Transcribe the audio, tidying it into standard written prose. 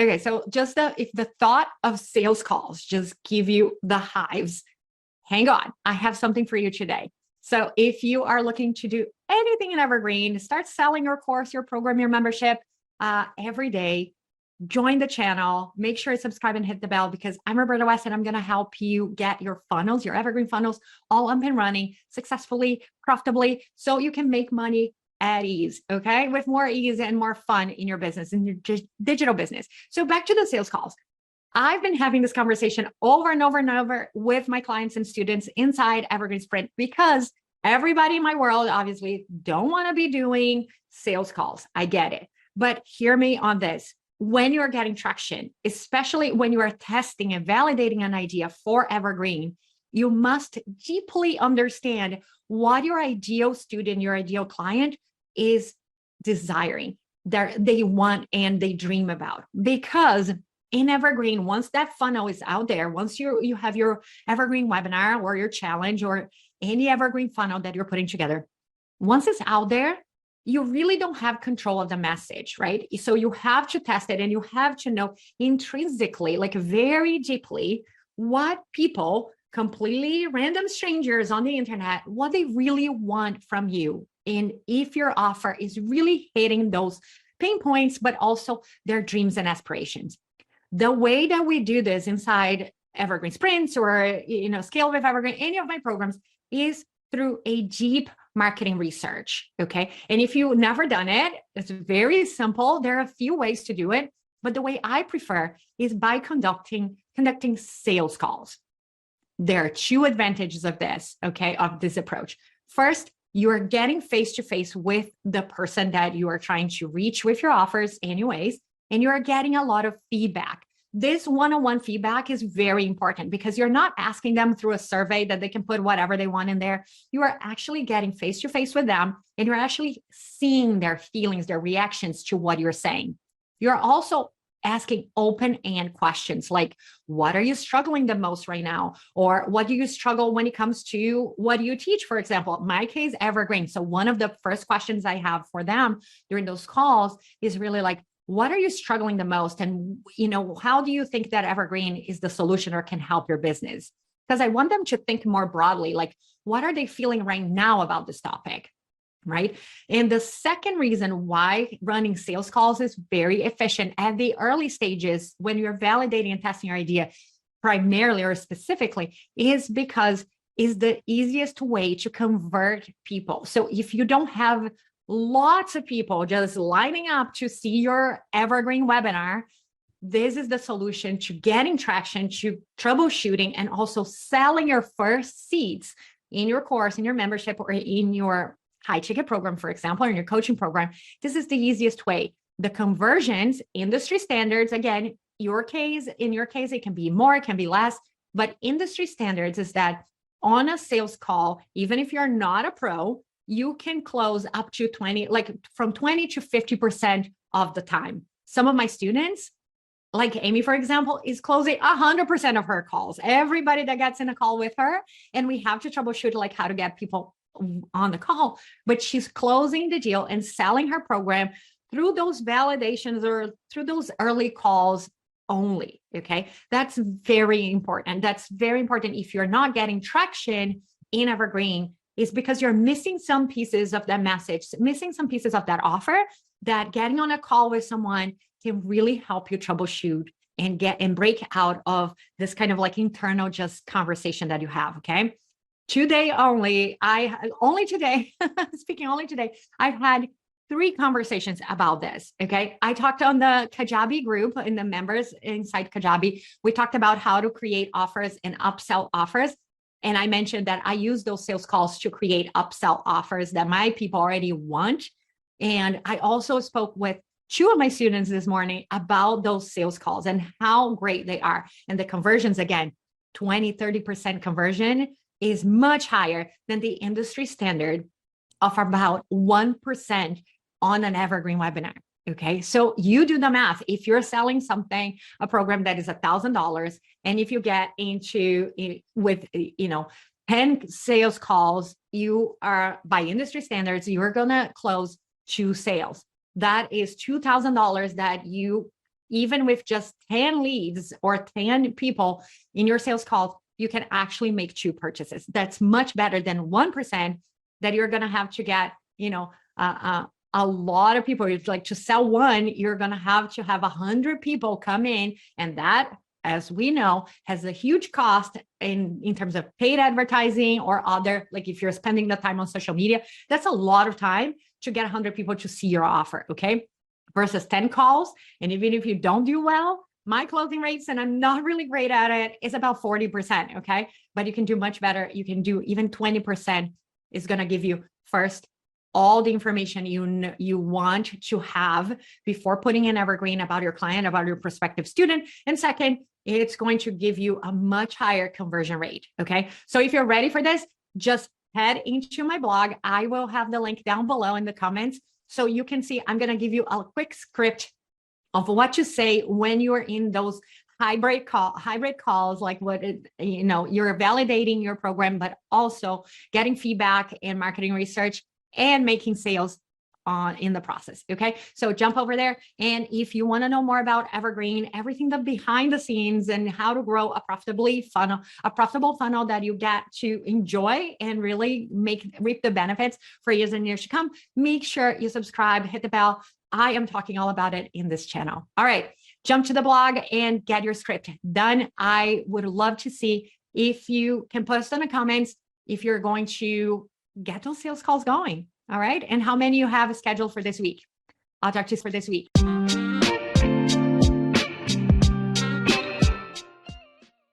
Okay, so just if the thought of sales calls just give you the hives, hang on, I have something for you today. So if you are looking to do anything in Evergreen, start selling your course, your program, your membership every day, join the channel, make sure to subscribe and hit the bell, because I'm Roberta West and I'm going to help you get your funnels, your Evergreen funnels, all up and running successfully, profitably, so you can make money at ease, okay? With more ease and more fun in your business, in your digital business. So back to the sales calls. I've been having this conversation over and over and over with my clients and students inside Evergreen Sprint, because everybody in my world obviously don't want to be doing sales calls. I get it. But hear me on this. When you're getting traction, especially when you are testing and validating an idea for Evergreen, you must deeply understand what your ideal student, your ideal client is desiring, they want and they dream about. Because in Evergreen, once that funnel is out there, once you have your Evergreen webinar or your challenge or any Evergreen funnel that you're putting together, once it's out there, you really don't have control of the message, right? So you have to test it and you have to know intrinsically, like very deeply, what people, completely random strangers on the internet, what they really want from you. And if your offer is really hitting those pain points, but also their dreams and aspirations. The way that we do this inside Evergreen Sprints or, Scale with Evergreen, any of my programs, is through a deep marketing research, okay? And if you've never done it, it's very simple. There are a few ways to do it, but the way I prefer is by conducting sales calls. There are two advantages of this, okay, of this approach. First, you're getting face-to-face with the person that you are trying to reach with your offers anyways, and you're getting a lot of feedback. This one-on-one feedback is very important because you're not asking them through a survey that they can put whatever they want in there. You are actually getting face-to-face with them, and you're actually seeing their feelings, their reactions to what you're saying. You're also asking open-end questions like, what are you struggling the most right now? Or what do you struggle when it comes to what do you teach, for example? In my case, Evergreen. So one of the first questions I have for them during those calls is really like, what are you struggling the most? And, how do you think that Evergreen is the solution or can help your business? Because I want them to think more broadly, like, what are they feeling right now about this topic? Right. And the second reason why running sales calls is very efficient at the early stages when you're validating and testing your idea primarily or specifically is because it's the easiest way to convert people. So if you don't have lots of people just lining up to see your Evergreen webinar, this is the solution to getting traction, to troubleshooting, and also selling your first seats in your course, in your membership, or in your high ticket program, for example, or in your coaching program. This is the easiest way. The conversions, industry standards, again, in your case, it can be more, it can be less, but industry standards is that on a sales call, even if you're not a pro, you can close up to 20, like from 20 to 50% of the time. Some of my students, like Amy, for example, is closing 100% of her calls. Everybody that gets in a call with her, and we have to troubleshoot like how to get people on the call, but she's closing the deal and selling her program through those validations or through those early calls only, okay? That's very important. That's very important. If you're not getting traction in Evergreen, is because you're missing some pieces of that message, missing some pieces of that offer, that getting on a call with someone can really help you troubleshoot and break out of this kind of like internal just conversation that you have, okay? Today only, speaking only today, I've had 3 conversations about this, okay? I talked on the Kajabi group in the members inside Kajabi. We talked about how to create offers and upsell offers. And I mentioned that I use those sales calls to create upsell offers that my people already want. And I also spoke with 2 of my students this morning about those sales calls and how great they are. And the conversions, again, 20, 30% conversion is much higher than the industry standard of about 1% on an Evergreen webinar. Okay, so you do the math. If you're selling something, a program that is $1,000, and if you get into with 10 sales calls, you are, by industry standards, you are gonna close 2 sales. That is $2,000 that you even with just 10 leads or 10 people in your sales calls, you can actually make 2 purchases. That's much better than 1% that you're going to have to get, a lot of people. It's like to sell one, you're going to have 100 people come in, and that, as we know, has a huge cost in terms of paid advertising or other, like if you're spending the time on social media, that's a lot of time to get 100 people to see your offer, okay? Versus 10 calls. And even if you don't do well, my closing rates, and I'm not really great at it, is about 40%, okay? But you can do much better. You can do even 20% is going to give you, first, all the information you want to have before putting an evergreen about your client, about your prospective student. And second, it's going to give you a much higher conversion rate, okay? So if you're ready for this, just head into my blog. I will have the link down below in the comments so you can see. I'm going to give you a quick script of what to say when you're in those hybrid calls, like you're validating your program, but also getting feedback and marketing research and making sales in the process. Okay. So jump over there. And if you want to know more about Evergreen, everything the behind the scenes and how to grow a profitable funnel that you get to enjoy and really reap the benefits for years and years to come, make sure you subscribe, hit the bell. I am talking all about it in this channel. All right. Jump to the blog and get your script done. I would love to see if you can post in the comments if you're going to get those sales calls going. All right. And how many you have scheduled for this week. I'll talk to you for this week.